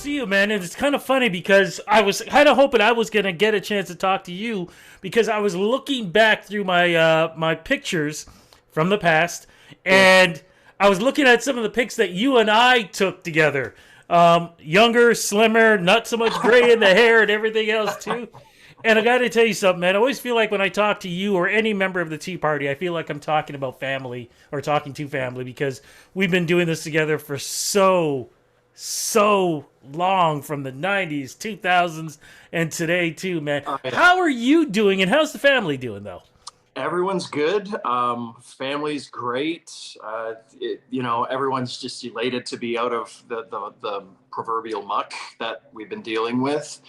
see you, man. And it's kind of funny because I was kind of hoping I was going to get a chance to talk to you because I was looking back through my pictures from the past, Yeah. and I was looking at some of the pics that you and I took together. Younger, slimmer, not so much gray in the hair and everything else too. And I got to tell you something, man. I always feel like when I talk to you or any member of the Tea Party, I feel like I'm talking about family or talking to family because we've been doing this together for so long, from the 90s, 2000s, and today too, man. Yeah. How are you doing and how's the family doing though? Everyone's good. Family's great. Everyone's just elated to be out of the proverbial muck that we've been dealing with.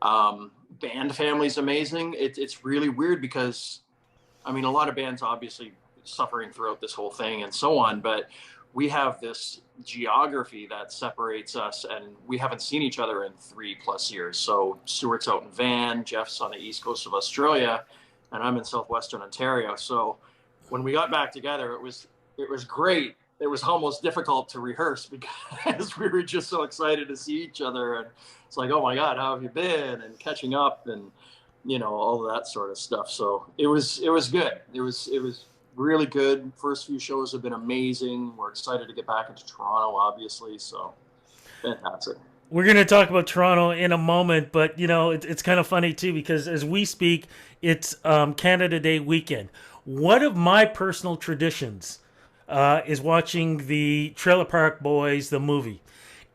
Band family's amazing. It's really weird because, I mean, a lot of bands obviously suffering throughout this whole thing and so on, but we have this geography that separates us, and we haven't seen each other in 3+ years. So Stuart's out in Van, Jeff's on the east coast of Australia, and I'm in southwestern Ontario. So when we got back together, it was great. It was almost difficult to rehearse because we were just so excited to see each other, and it's like, oh my God, how have you been? And catching up, and all of that sort of stuff. So it was good. It was really good. First few shows have been amazing. We're excited to get back into Toronto, obviously. So fantastic. We're going to talk about Toronto in a moment, but it's kind of funny too because as we speak, it's Canada Day weekend. One of my personal traditions is watching the Trailer Park Boys, the movie.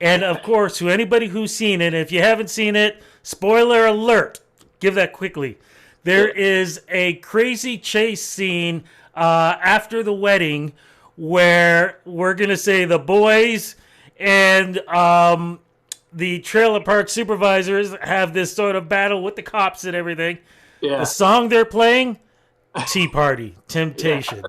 And of course, to anybody who's seen it, if you haven't seen it, spoiler alert, give that quickly. There is a crazy chase scene after the wedding where we're going to say the boys and the trailer park supervisors have this sort of battle with the cops and everything. Yeah. The song they're playing, Tea Party, Temptation.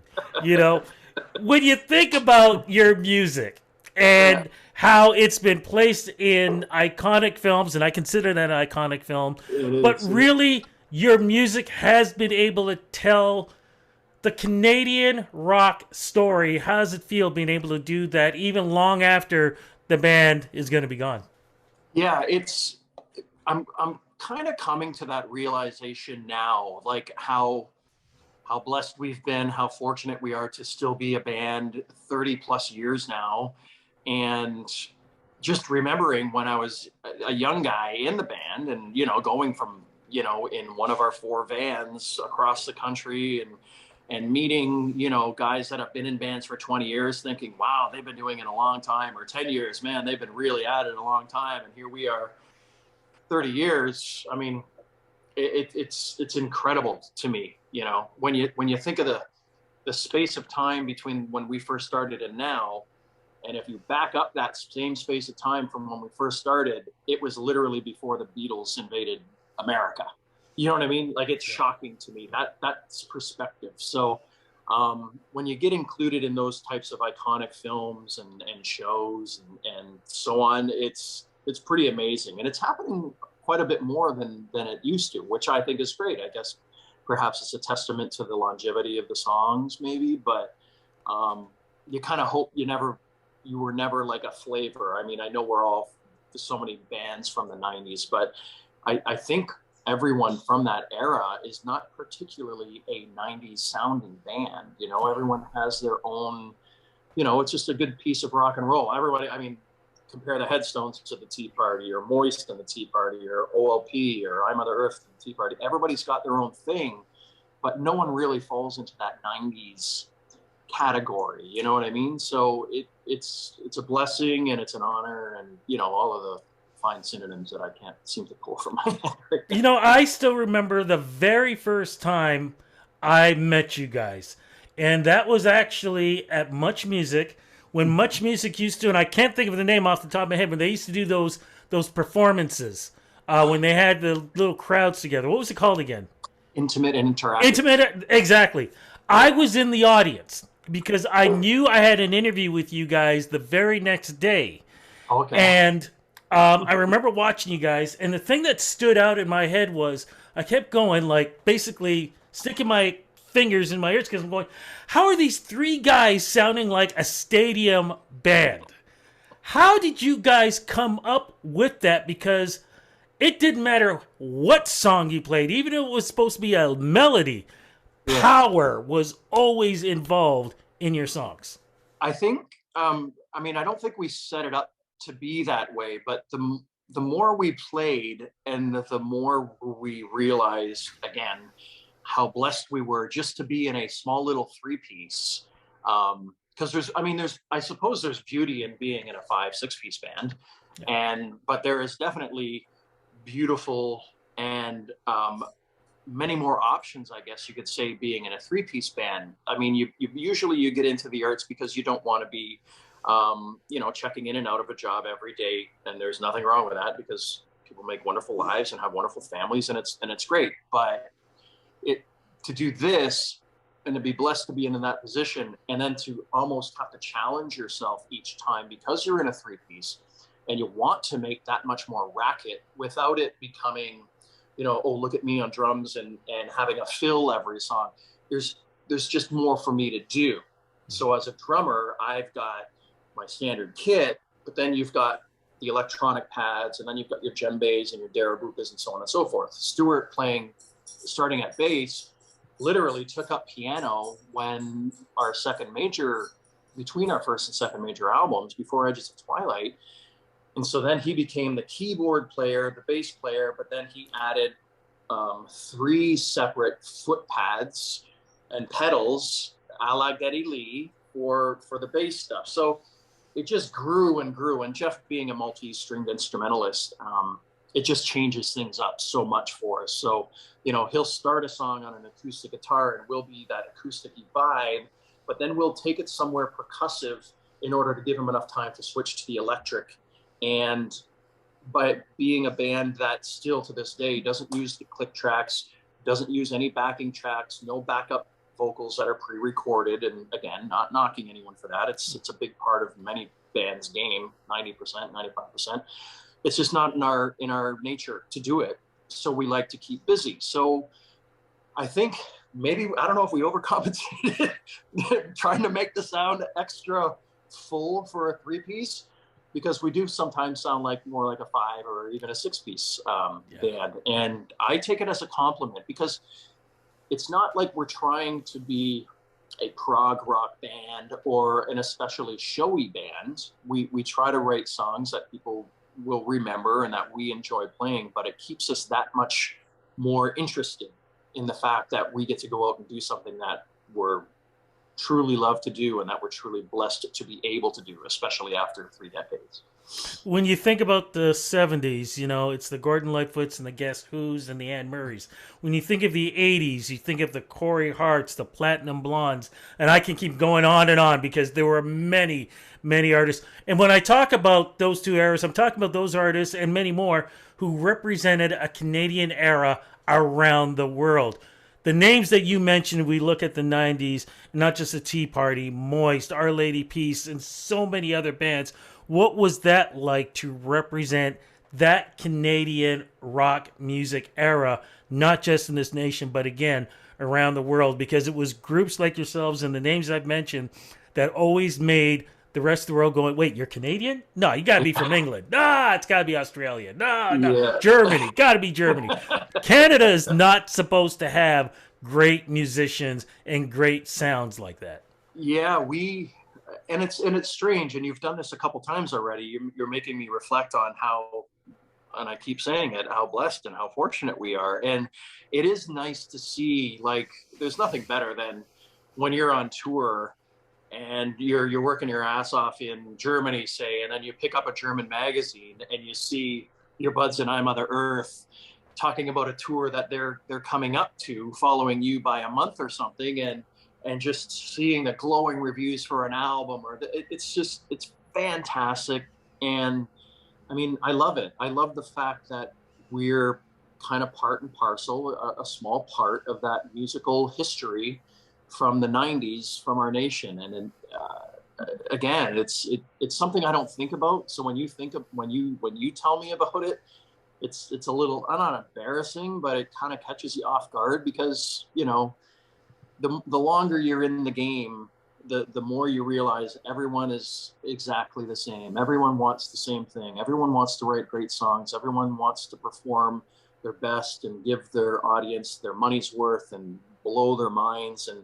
When you think about your music and how it's been placed in iconic films, and I consider that an iconic film, but really your music has been able to tell the Canadian rock story. How does it feel being able to do that even long after the band is going to be gone? Yeah, I'm kind of coming to that realization now, like how blessed we've been, how fortunate we are to still be a band 30+ years now. And just remembering when I was a young guy in the band, and going from in one of our 4 vans across the country, and meeting guys that have been in bands for 20 years, thinking, wow, they've been doing it a long time, or 10 years, man, they've been really at it a long time, and here we are 30 years. I mean, it's incredible to me, when you think of the space of time between when we first started and now. And if you back up that same space of time from when we first started, it was literally before the Beatles invaded America. You know what I mean? Like, it's shocking to me, that's perspective. So when you get included in those types of iconic films and shows and so on, it's pretty amazing. And it's happening quite a bit more than it used to, which I think is great. I guess perhaps it's a testament to the longevity of the songs, maybe, but you kind of hope you were never like a flavor. I mean, I know we're all so many bands from the 90s, but I think everyone from that era is not particularly a 90s sounding band. Everyone has their own, it's just a good piece of rock and roll. Everybody, I mean, compare the Headstones to the Tea Party, or Moist and the Tea Party, or OLP, or I'm Mother Earth and the Tea Party. Everybody's got their own thing, but no one really falls into that 90s category. You know what I mean? So it's a blessing, and it's an honor, and all of the fine synonyms that I can't seem to pull from my head right now. I still remember the very first time I met you guys. And that was actually at Much Music, when Much Music used to, and I can't think of the name off the top of my head, but they used to do those performances when they had the little crowds together. What was it called again? Intimate and interactive. Intimate, exactly. I was in the audience because I knew I had an interview with you guys the very next day. Okay. And I remember watching you guys, and the thing that stood out in my head was I kept going, like, basically sticking my fingers in my ears because I'm going, how are these 3 guys sounding like a stadium band? How did you guys come up with that? Because it didn't matter what song you played, even if it was supposed to be a melody, Yeah. power was always involved in your songs. I think, I mean, I don't think we set it up to be that way, but the more we played and the more we realized again how blessed we were just to be in a small little three piece. Because there's, I mean, there's, I suppose there's beauty in being in a 5, 6 piece band, Yeah. but there is definitely beautiful and many more options, I guess you could say, being in a three-piece band. I mean, you usually you get into the arts because you don't want to be, checking in and out of a job every day, and there's nothing wrong with that because people make wonderful lives and have wonderful families, and it's great. But it to do this and to be blessed to be in that position, and then to almost have to challenge yourself each time because you're in a three-piece, and you want to make that much more racket without it becoming oh, look at me on drums and having a fill every song. There's just more for me to do. So as a drummer, I've got my standard kit, but then you've got the electronic pads, and then you've got your djembes and your darabukas and so on and so forth. Stuart starting at bass, literally took up piano when between our first and second major albums, before Edges of Twilight. And so then he became the keyboard player, the bass player, but then he added 3 separate foot pads and pedals a la Geddy Lee for the bass stuff. So it just grew and grew. And Jeff being a multi-stringed instrumentalist, it just changes things up so much for us. So, he'll start a song on an acoustic guitar and we'll be that acoustic-y vibe, but then we'll take it somewhere percussive in order to give him enough time to switch to the electric. And by being a band that still to this day doesn't use the click tracks, doesn't use any backing tracks, no backup vocals that are pre-recorded, and again, not knocking anyone for that. It's a big part of many bands' game, 90%, 95%. It's just not in our nature to do it. So we like to keep busy. So I think maybe, I don't know if we overcompensated trying to make the sound extra full for a three-piece, because we do sometimes sound like more like a 5 or even a 6-piece band. And I take it as a compliment because it's not like we're trying to be a prog rock band or an especially showy band. We try to write songs that people will remember and that we enjoy playing, but it keeps us that much more interested in the fact that we get to go out and do something that we're truly love to do and that we're truly blessed to be able to do, especially after 3 decades. When you think about the 70s, it's the Gordon Lightfoots and the Guess Who's and the Anne Murrays. When you think of the 80s, you think of the Corey Harts, the Platinum Blondes, and I can keep going on and on because there were many, many artists. And when I talk about those 2 eras, I'm talking about those artists and many more who represented a Canadian era around the world. The names that you mentioned, we look at the 90s, not just the Tea Party, Moist, Our Lady Peace, and so many other bands. What was that like to represent that Canadian rock music era, not just in this nation, but again, around the world? Because it was groups like yourselves and the names I've mentioned that always made the rest of the world going, wait, you're Canadian? No, you got to be from England. Nah, it's got to be Australia. No, no. Yeah. Germany, got to be Germany. Canada is not supposed to have great musicians and great sounds like that. Yeah, and it's strange, and you've done this a couple times already. You're making me reflect on how, and I keep saying it, how blessed and how fortunate we are. And it is nice to see, like, there's nothing better than when you're on tour and you're working your ass off in Germany, say, and then you pick up a German magazine and you see your buds and I Mother Earth talking about a tour that they're coming up to, following you by a month or something, and just seeing the glowing reviews for an album, it's fantastic. And I mean, I love it. I love the fact that we're kind of part and parcel, a small part of that musical history from the 90s from our nation. And again, it's something I don't think about. So when you tell me about it, it's a little, not embarrassing, but it kind of catches you off guard because, the longer you're in the game, the more you realize everyone is exactly the same. Everyone wants the same thing. Everyone wants to write great songs. Everyone wants to perform their best and give their audience their money's worth and blow their minds. And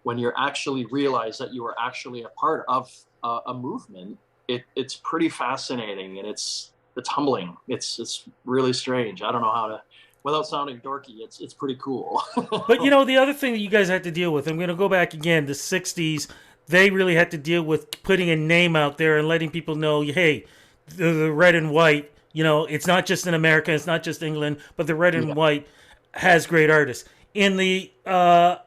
when you actually realize that you are actually a part of a movement, it's pretty fascinating, and it's humbling. It's really strange. I don't know how to, without sounding dorky, it's pretty cool. But you know, the other thing that you guys had to deal with, I'm going to go back again, the 60s, they really had to deal with putting a name out there and letting people know, hey, the red and white, you know, it's not just in America, it's not just England, but the red and Yeah. white has great artists. In the I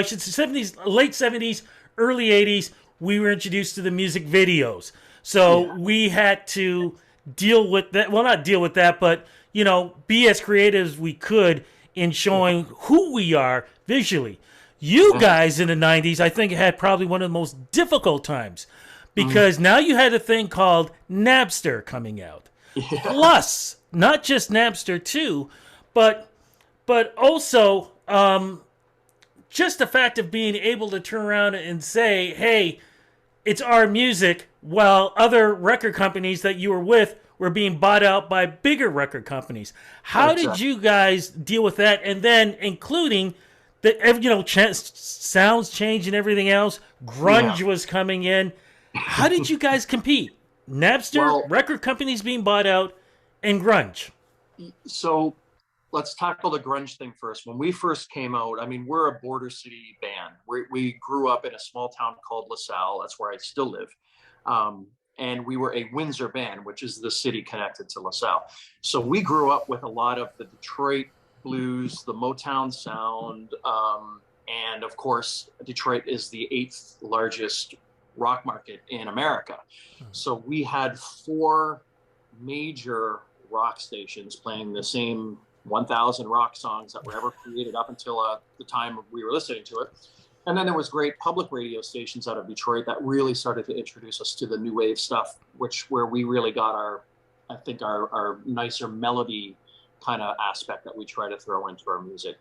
should say 70s, late 70s, early 80s, we were introduced to the music videos. So Yeah. we had to deal with that. Well, not deal with that, but, you know, be as creative as we could in showing who we are visually. You guys in the 90s, I think, had probably one of the most difficult times because now you had a thing called Napster coming out. Yeah. Plus, not just Napster too, but also just the fact of being able to turn around and say, hey, it's our music, while other record companies that you were with were being bought out by bigger record companies. How did Exactly. you guys deal with that? And then including the, you know, sounds change and everything else. Grunge Yeah. was coming in. How did you guys compete? Napster, Well, record companies being bought out, and grunge. so let's tackle the grunge thing first. When we first came out, I mean, we're a border city band. We grew up in a small town called LaSalle. That's where I still live. Um, and we were a Windsor band, which is the city connected to LaSalle. So we grew up with a lot of the Detroit blues, the Motown sound. And of course, Detroit is the eighth largest rock market in America. So we had four major rock stations playing the same 1,000 rock songs that were ever created up until the time we were listening to it. And then there was great public radio stations out of Detroit that really started to introduce us to the new wave stuff, where we really got I think our nicer melody kind of aspect that we try to throw into our music.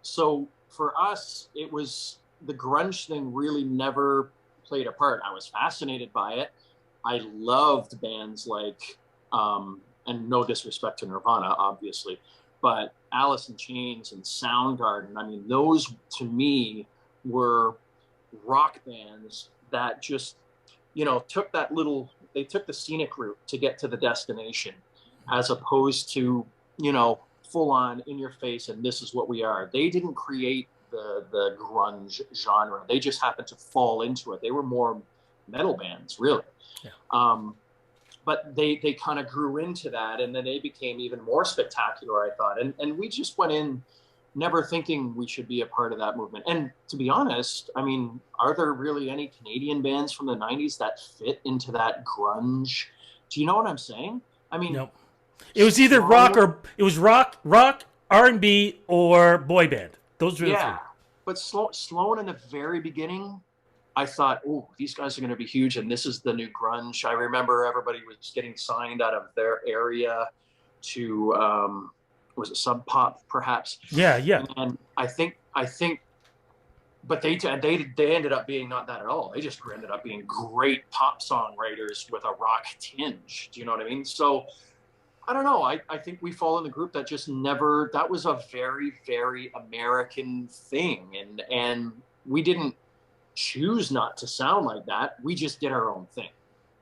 So for us, it was the grunge thing really never played a part. I was fascinated by it. I loved bands like, and no disrespect to Nirvana, obviously, but Alice in Chains and Soundgarden. I mean, those to me were rock bands that just, you know, they took the scenic route to get to the destination, as opposed to, you know, full on in your face and this is what we are. They didn't create the grunge genre. They just happened to fall into it. They were more metal bands, really. Yeah. But they kind of grew into that, and then they became even more spectacular, I thought. And we just went in never thinking we should be a part of that movement. And to be honest, I mean, are there really any Canadian bands from the 90s that fit into that grunge? Do you know what I'm saying? I mean, Nope. It was either rock, R&B, or boy band. Those were the three. yeah. But Sloan in the very beginning, I thought, oh, these guys are going to be huge, and this is the new grunge. I remember everybody was getting signed out of their area to, was it Sub Pop, perhaps? Yeah, yeah. And I think, but they ended up being not that at all. They just ended up being great pop songwriters with a rock tinge. Do you know what I mean? So I don't know. I think we fall in the group that just never. That was a very, very American thing, and we didn't choose not to sound like that. We just did our own thing.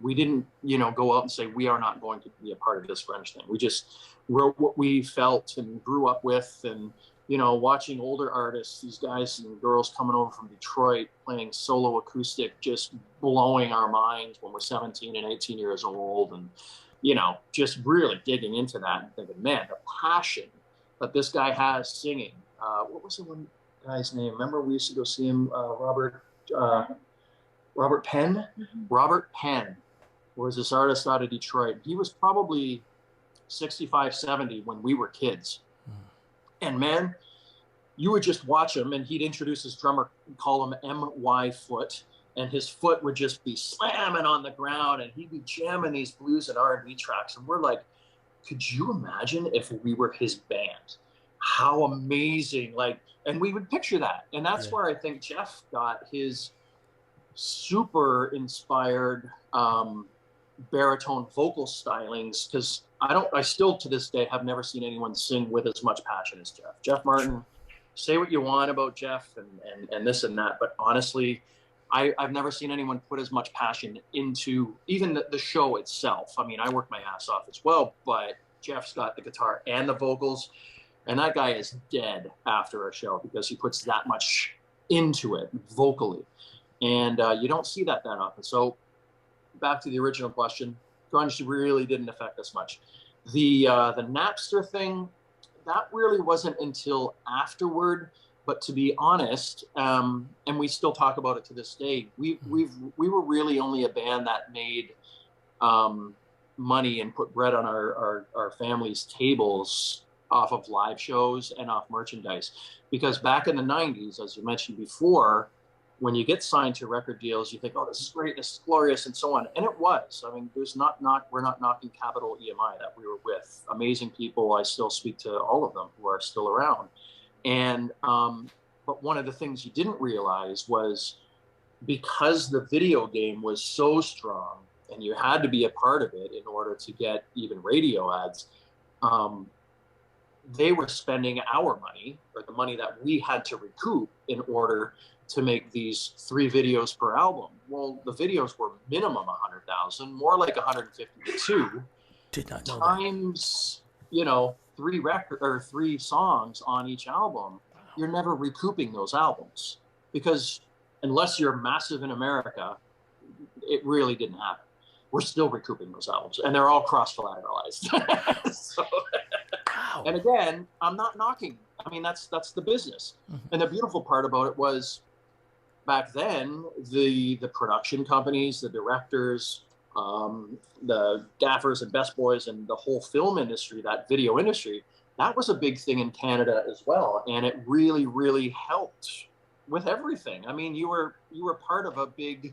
We didn't, you know, go out and say we are not going to be a part of this grunge thing. We just wrote what we felt and grew up with, and you know, watching older artists, these guys and girls coming over from Detroit playing solo acoustic, just blowing our minds when we're 17 and 18 years old, and you know, just really digging into that and thinking, man, the passion that this guy has singing. What was the one guy's name? Remember we used to go see him, Robert Penn. Robert Penn was this artist out of Detroit. He was probably 65, 70 when we were kids. And man, you would just watch him, and he'd introduce his drummer, call him M.Y. Foot, and his foot would just be slamming on the ground, and he'd be jamming these blues and R&B tracks. And we're like, could you imagine if we were his band? how amazing, like, and we would picture that. And that's Yeah. where I think Jeff got his super inspired baritone vocal stylings, because I still to this day have never seen anyone sing with as much passion as Jeff. Jeff Martin, say what you want about Jeff and this and that, but honestly, I've never seen anyone put as much passion into even the show itself. I mean, I work my ass off as well, but Jeff's got the guitar and the vocals, and that guy is dead after a show because he puts that much into it vocally, and you don't see that often. So back to the original question, grunge really didn't affect us much. The Napster thing, that really wasn't until afterward. But to be honest, and we still talk about it to this day, we were really only a band that made money and put bread on our families' tables off of live shows and off merchandise. Because back in the 90s, as you mentioned before, when you get signed to record deals, you think, oh, this is great, this is glorious, and so on. And it was. I mean, we're not knocking Capital EMI that we were with. Amazing people. I still speak to all of them who are still around. And but one of the things you didn't realize was, because the video game was so strong and you had to be a part of it in order to get even radio ads, they were spending our money, or the money that we had to recoup, in order to make these 3 videos per album. Well, the videos were minimum 100,000, more like 152. Did not know times, 3 songs on each album. You're never recouping those albums, because unless you're massive in America, it really didn't happen. We're still recouping those albums, and they're all cross-collateralized. So, Wow. and again, I'm not knocking. I mean, that's the business. Mm-hmm. And the beautiful part about it was, back then, the production companies, the directors, the gaffers and best boys, and the whole film industry, that video industry, that was a big thing in Canada as well. And it really, really helped with everything. I mean, you were part of a big,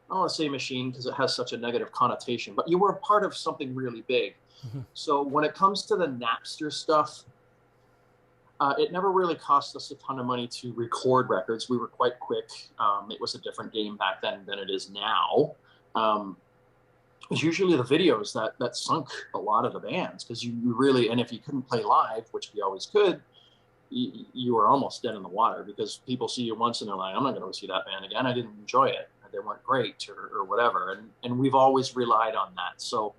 I don't want to say machine because it has such a negative connotation, but you were a part of something really big. Mm-hmm. So when it comes to the Napster stuff, it never really cost us a ton of money to record records. We were quite quick. It was a different game back then than it is now. It was usually the videos that sunk a lot of the bands, because you really, and if you couldn't play live, which we always could, you were almost dead in the water, because people see you once and they're like, I'm not going to go see that band again. I didn't enjoy it. They weren't great, or whatever. And we've always relied on that. So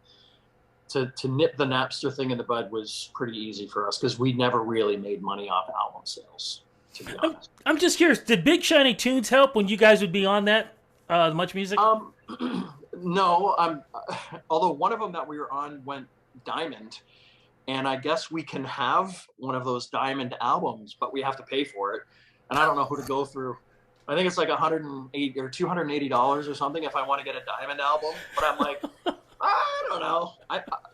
to nip the Napster thing in the bud was pretty easy for us, because we never really made money off album sales, to be honest. I'm just curious, did Big Shiny Tunes help when you guys would be on that Much Music? No, although one of them that we were on went diamond, and I guess we can have one of those diamond albums, but we have to pay for it, and I don't know who to go through. I think it's like $180 or $280 or something if I want to get a diamond album, but I'm like, I don't know.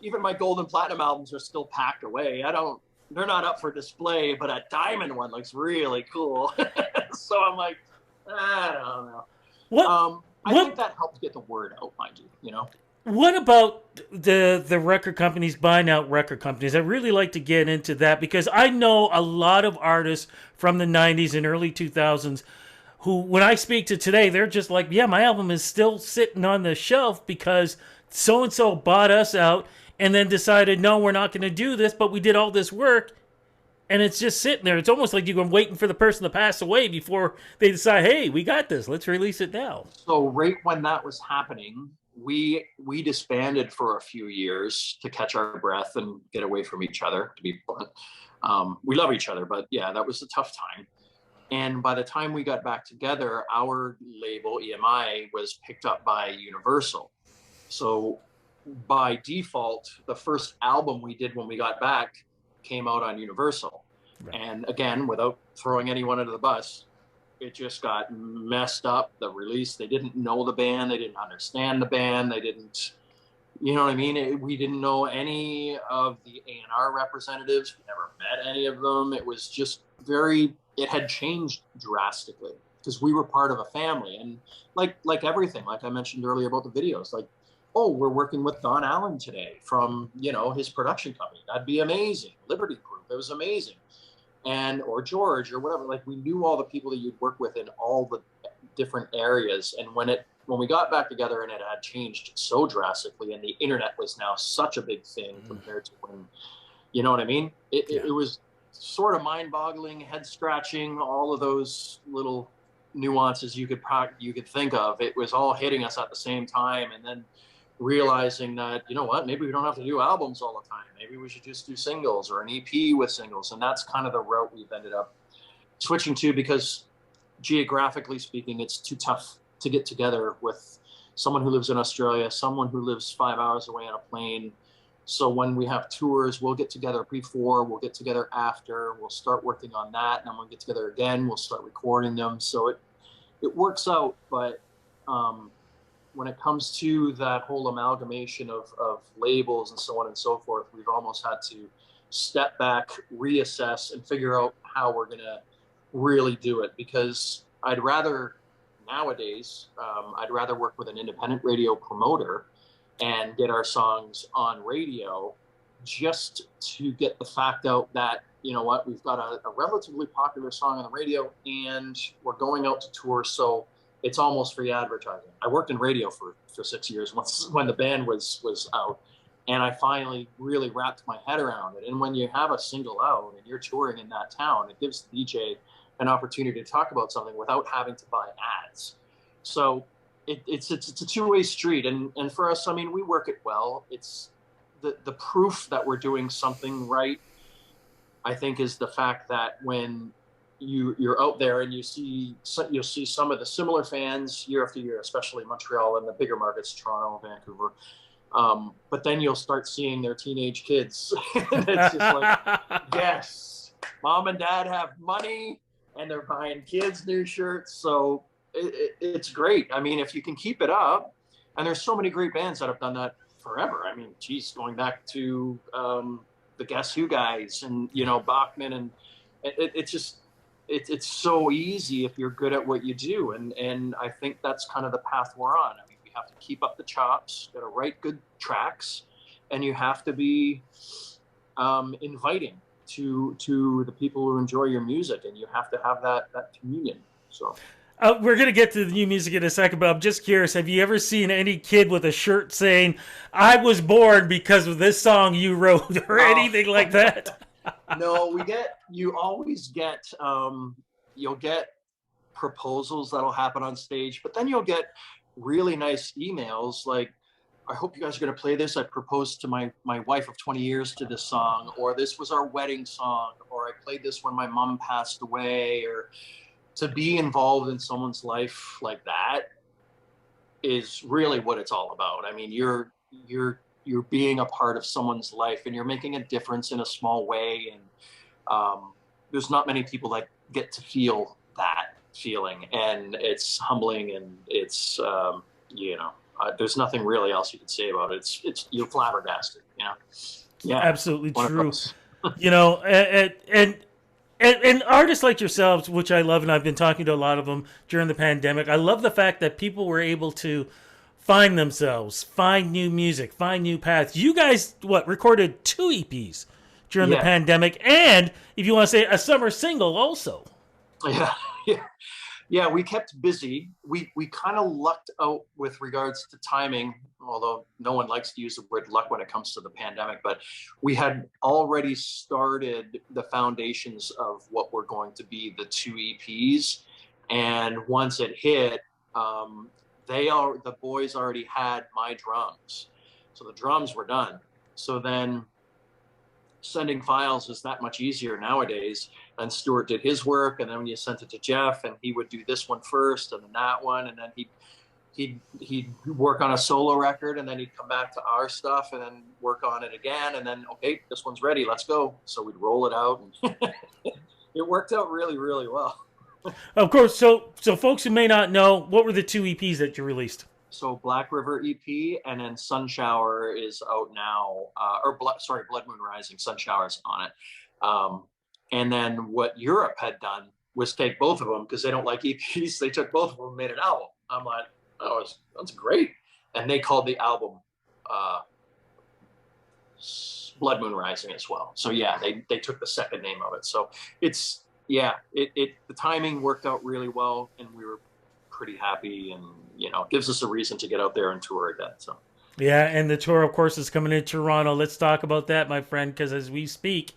Even my gold and platinum albums are still packed away. They're not up for display, but a diamond one looks really cool. So I'm like, I don't know. What? I think that helped get the word out, mind you, What about the record companies buying out record companies? I really like to get into that, because I know a lot of artists from the 90s and early 2000s who, when I speak to today, they're just like, yeah, my album is still sitting on the shelf because so-and-so bought us out and then decided, no, we're not going to do this, but we did all this work. And it's just sitting there. It's almost like you're waiting for the person to pass away before they decide, hey, we got this. Let's release it now. So right when that was happening, we disbanded for a few years to catch our breath and get away from each other, to be blunt. We love each other, but yeah, that was a tough time. And by the time we got back together, our label, EMI, was picked up by Universal. So by default, the first album we did when we got back came out on Universal. Right. And again, without throwing anyone under the bus, it just got messed up. The release, they didn't know the band, they didn't understand the band, they didn't, you know what I mean? We didn't know any of the A&R representatives. We never met any of them. It was just it had changed drastically, because we were part of a family. And like everything, like I mentioned earlier about the videos, like, oh, we're working with Don Allen today from, his production company. That'd be amazing. Liberty Group, it was amazing. and or George or whatever. Like we knew all the people that you'd work with in all the different areas. And when we got back together and it had changed so drastically, and the internet was now such a big thing compared to when, you know what I mean? Yeah. It was sort of mind-boggling, head-scratching, all of those little nuances you could think of. It was all hitting us at the same time, and then realizing that, you know what, maybe we don't have to do albums all the time. Maybe we should just do singles or an EP with singles, and that's kind of the route we've ended up switching to, because geographically speaking, it's too tough to get together with someone who lives in Australia, someone who lives 5 hours away on a plane. So when we have tours, we'll get together before, we'll get together after, we'll start working on that, and then we'll get together again, we'll start recording them. So it works out, but when it comes to that whole amalgamation of labels and so on and so forth, we've almost had to step back, reassess, and figure out how we're going to really do it. Because nowadays, I'd rather work with an independent radio promoter and get our songs on radio, just to get the fact out that, you know what, we've got a relatively popular song on the radio and we're going out to tour. So it's almost free advertising. I worked in radio for 6 years when the band was out, and I finally really wrapped my head around it. And when you have a single out and you're touring in that town, it gives the DJ an opportunity to talk about something without having to buy ads. So it's a two-way street. And for us, I mean, we work it well. It's the proof that we're doing something right, I think, is the fact that when you're out there and you'll see some of the similar fans year after year, especially Montreal and the bigger markets, Toronto, Vancouver. But then you'll start seeing their teenage kids. And it's just like, yes, mom and dad have money and they're buying kids new shirts. So it's great. I mean, if you can keep it up, and there's so many great bands that have done that forever. I mean, geez, going back to the Guess Who guys and, you know, Bachman, and it's so easy if you're good at what you do. And I think that's kind of the path we're on. I mean, we have to keep up the chops, got to write good tracks, and you have to be inviting to the people who enjoy your music, and you have to have that communion. So We're going to get to the new music in a second, but I'm just curious. Have you ever seen any kid with a shirt saying, I was born because of this song you wrote, or anything like that? No, you always get, you'll get proposals that'll happen on stage, but then you'll get really nice emails like, I hope you guys are going to play this. I proposed to my wife of 20 years to this song, or this was our wedding song, or I played this when my mom passed away. Or to be involved in someone's life like that is really what it's all about. I mean, you're being a part of someone's life, and you're making a difference in a small way. And there's not many people that get to feel that feeling, and it's humbling, and it's there's nothing really else you can say about it. It's you're flabbergasted, you know. Yeah, Absolutely true. You know, and artists like yourselves, which I love, and I've been talking to a lot of them during the pandemic. I love the fact that people were able to find themselves, find new music, find new paths. You guys, recorded 2 EPs during the pandemic, and if you want to say a summer single also. Yeah, yeah. Yeah, we kept busy. We kind of lucked out with regards to timing, although no one likes to use the word luck when it comes to the pandemic. But we had already started the foundations of what were going to be the 2 EPs, and once it hit, the boys already had my drums, so the drums were done. So then sending files is that much easier nowadays. And Stuart did his work, and then you sent it to Jeff, and he would do this one first, and then that one, and then he'd work on a solo record, and then he'd come back to our stuff, and then work on it again, and then, okay, this one's ready, let's go. So we'd roll it out, and it worked out really, really well. Of course. So folks who may not know, what were the 2 EPs that you released? So Black River EP, and then Sun Shower is out now, Blood Moon Rising. Sun Shower's on it. And then what Europe had done was take both of them, because they don't like EPs. They took both of them and made an album. I'm like, that's great. And they called the album Blood Moon Rising as well. So yeah, they took the second name of it. So it's yeah, the timing worked out really well, and we were pretty happy, and gives us a reason to get out there and tour again. So Yeah, and the tour, of course, is coming to Toronto. Let's talk about that, my friend, because as we speak,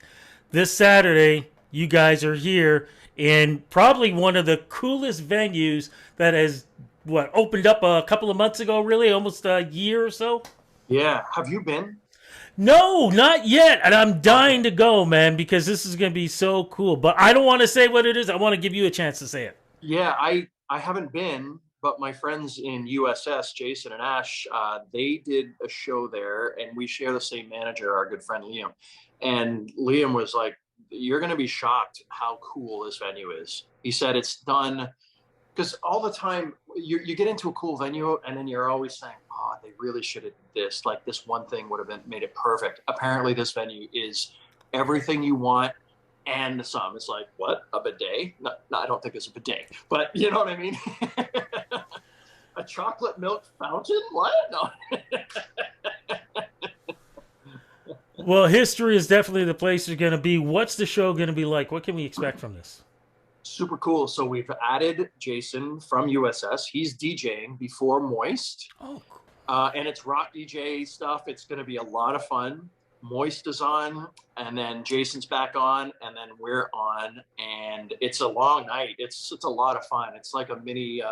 this Saturday, you guys are here in probably one of the coolest venues that has, what, opened up a couple of months ago, really, almost a year or so? yeah, have you been? No, not yet. And I'm Okay. dying to go, man, because this is going to be so cool. But I don't want to say what it is. I want to give you a chance to say it. Yeah, I haven't been, but my friends in USS, Jason and Ash, they did a show there, and we share the same manager, our good friend Liam. And Liam was like, "You're going to be shocked how cool this venue is." He said it's done because all the time you get into a cool venue, and then you're always saying, "Oh, they really should have did this. Like this one thing would have made it perfect." Apparently, this venue is everything you want and some. It's like, what, a bidet? No, no, I don't think it's a bidet, but you know what I mean. A chocolate milk fountain? What? No. Well, history is definitely the place you're going to be. What's the show going to be like? What can we expect from this? Super cool. So we've added Jason from USS. He's DJing before Moist. Oh, cool. And it's rock DJ stuff. It's going to be a lot of fun. Moist is on, and then Jason's back on, and then we're on, and it's a long night. It's a lot of fun. It's like a mini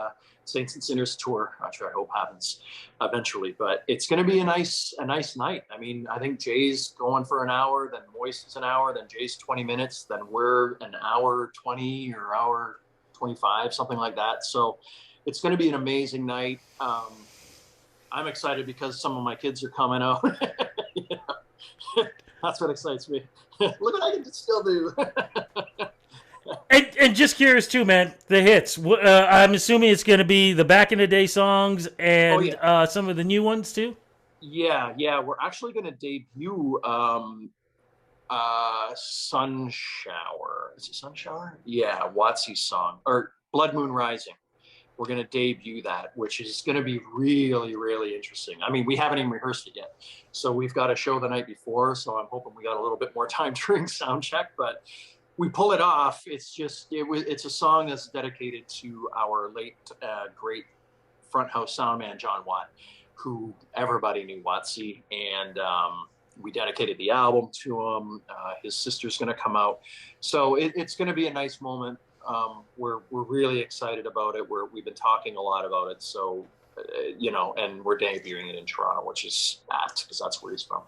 Saints and Sinners tour, which I hope happens eventually. But it's going to be a nice night. I mean, I think Jay's going for an hour, then Moist is an hour, then Jay's 20 minutes, then we're an hour 20 or hour 25, something like that. So it's going to be an amazing night. I'm excited because some of my kids are coming out. Yeah. That's what excites me. Look what I can still do. And just curious too, man. The hits. I'm assuming it's going to be the back in the day songs Oh and yeah, some of the new ones too. yeah. We're actually going to debut Sun Shower. Is it Sun Shower? Yeah, Watsy's song or Blood Moon Rising. We're going to debut that, which is going to be really, really interesting. I mean, we haven't even rehearsed it yet. So we've got a show the night before. So I'm hoping we got a little bit more time during sound check, but we pull it off. It's a song that's dedicated to our late, great front house sound man, John Watt, who everybody knew Watsy. And, we dedicated the album to him. His sister's going to come out. So it's going to be a nice moment. We're really excited about it. We've been talking a lot about it. So, and we're debuting it in Toronto, which is apt because that's where he's from.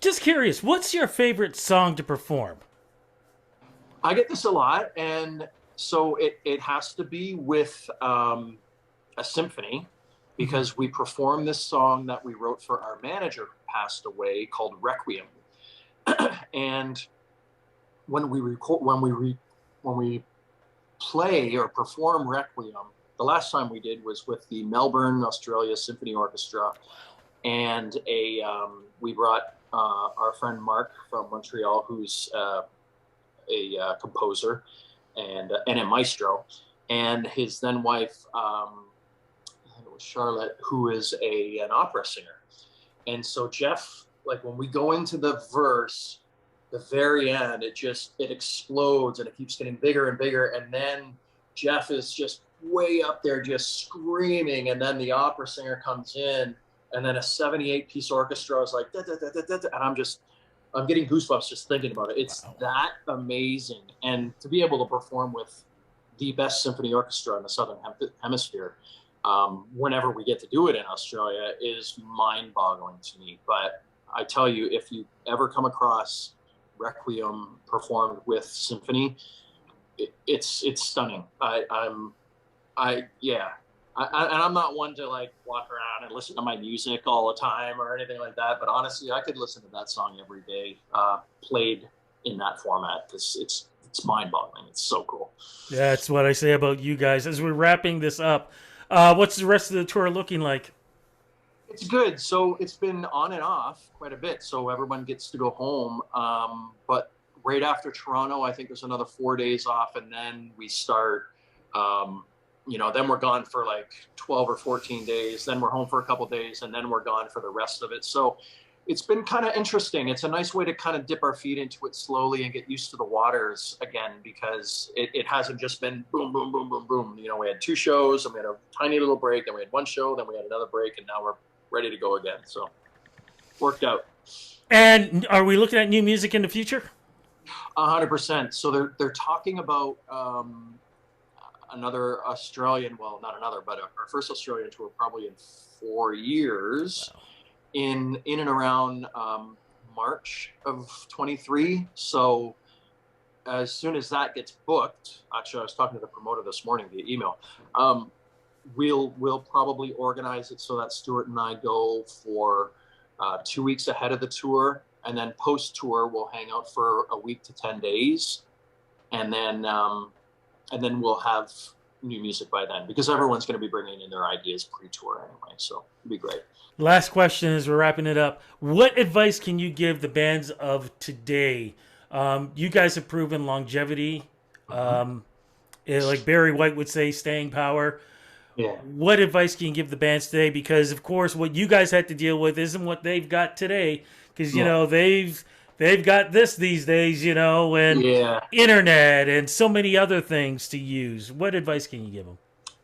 Just curious, what's your favorite song to perform? I get this a lot. And so it has to be with a symphony because we performed this song that we wrote for our manager who passed away called Requiem. And when we play or perform Requiem, the last time we did was with the Melbourne, Australia Symphony Orchestra, and we brought our friend Mark from Montreal, who's a composer and a maestro, and his then wife, I think it was Charlotte, who is an opera singer. And so Jeff, like when we go into the verse, the very end, it explodes and it keeps getting bigger and bigger. And then Jeff is just way up there, just screaming. And then the opera singer comes in, and then a 78-piece orchestra is like, da, da, da, da, da, da, and I'm getting goosebumps just thinking about it. It's that amazing. And to be able to perform with the best symphony orchestra in the Southern Hemisphere, whenever we get to do it in Australia, is mind-boggling to me. But I tell you, if you ever come across Requiem performed with symphony, it's stunning. And I'm not one to like walk around and listen to my music all the time or anything like that. But honestly, I could listen to that song every day, played in that format, because it's mind-boggling. It's so cool. That's what I say about you guys. As we're wrapping this up, what's the rest of the tour looking like? It's good. So it's been on and off quite a bit. So everyone gets to go home. But right after Toronto, I think there's another 4 days off, and then we start. Then we're gone for like 12 or 14 days. Then we're home for a couple of days, and then we're gone for the rest of it. So it's been kind of interesting. It's a nice way to kind of dip our feet into it slowly and get used to the waters again, because it hasn't just been boom, boom, boom, boom, boom. You know, we had 2 shows, and we had a tiny little break, then we had 1 show, then we had another break, and now we're ready to go again. So worked out. And are we looking at new music in the future? 100%. So they're talking about another Australian, well, not another, but our first Australian tour probably in 4 years. Wow. In and around March of 23. So as soon as that gets booked, actually I was talking to the promoter this morning via email, we'll probably organize it so that Stuart and I go for 2 weeks ahead of the tour, and then post tour we'll hang out for a week to 10 days, and then we'll have new music by then, because everyone's going to be bringing in their ideas pre-tour anyway, so it'll be great. Last question as we're wrapping it up. What advice can you give the bands of today? You guys have proven longevity. Like Barry White would say, staying power. Yeah. What advice can you give the bands today? Because, of course, what you guys had to deal with isn't what they've got today. Because, you know, they've got this these days, you know, and internet and so many other things to use. What advice can you give them?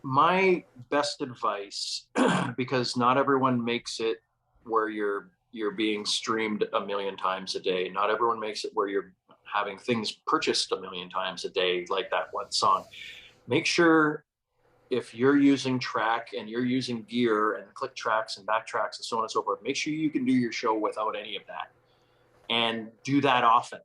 My best advice, because not everyone makes it where you're being streamed 1 million times a day. Not everyone makes it where you're having things purchased 1 million times a day, like that one song. Make sure, if you're using track and you're using gear and click tracks and backtracks and so on and so forth, make sure you can do your show without any of that, and do that often,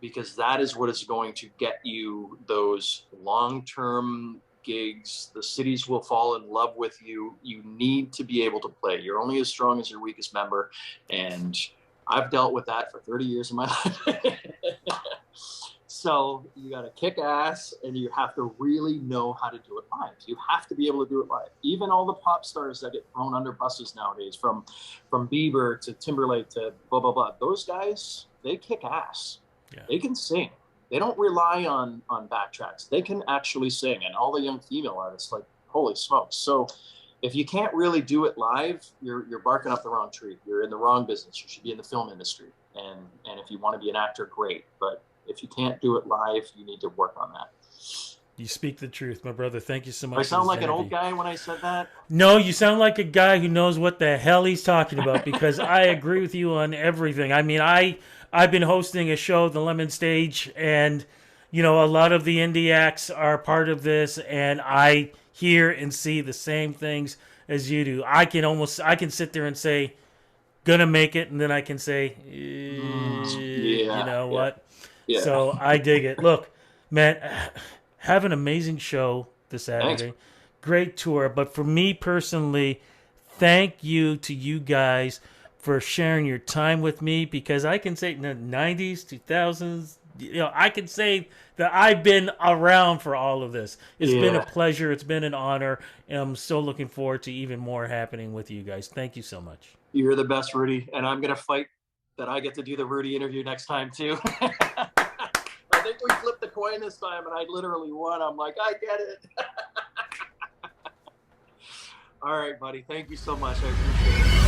because that is what is going to get you those long-term gigs. The cities will fall in love with you. You need to be able to play. You're only as strong as your weakest member, and I've dealt with that for 30 years of my life. So you got to kick ass, and you have to really know how to do it live. You have to be able to do it live. Even all the pop stars that get thrown under buses nowadays, from Bieber to Timberlake to blah, blah, blah, those guys, they kick ass. Yeah. They can sing. They don't rely on backtracks. They can actually sing. And all the young female artists, like, holy smokes. So if you can't really do it live, you're barking up the wrong tree. You're in the wrong business. You should be in the film industry. And if you want to be an actor, great. But if you can't do it live, you need to work on that. You speak the truth, my brother. Thank you so much. I sound like an old guy when I said that? No, you sound like a guy who knows what the hell he's talking about, because I agree with you on everything. I mean, I've been hosting a show, The Lemon Stage, and, you know, a lot of the indie acts are part of this, and I hear and see the same things as you do. I can sit there and say, gonna make it, and then I can say, you know what? Yeah. So I dig it. Look, man, have an amazing show this Saturday. Thanks. Great tour. But for me personally, thank you to you guys for sharing your time with me, because I can say in the 90s, 2000s, you know, I can say that I've been around for all of this. It's been a pleasure. It's been an honor. And I'm so looking forward to even more happening with you guys. Thank you so much. You're the best, Rudy. And I'm going to fight that I get to do the Rudy interview next time, too. I think we flipped the coin this time, and I literally won. I'm like, I get it. All right, buddy. Thank you so much. I appreciate it.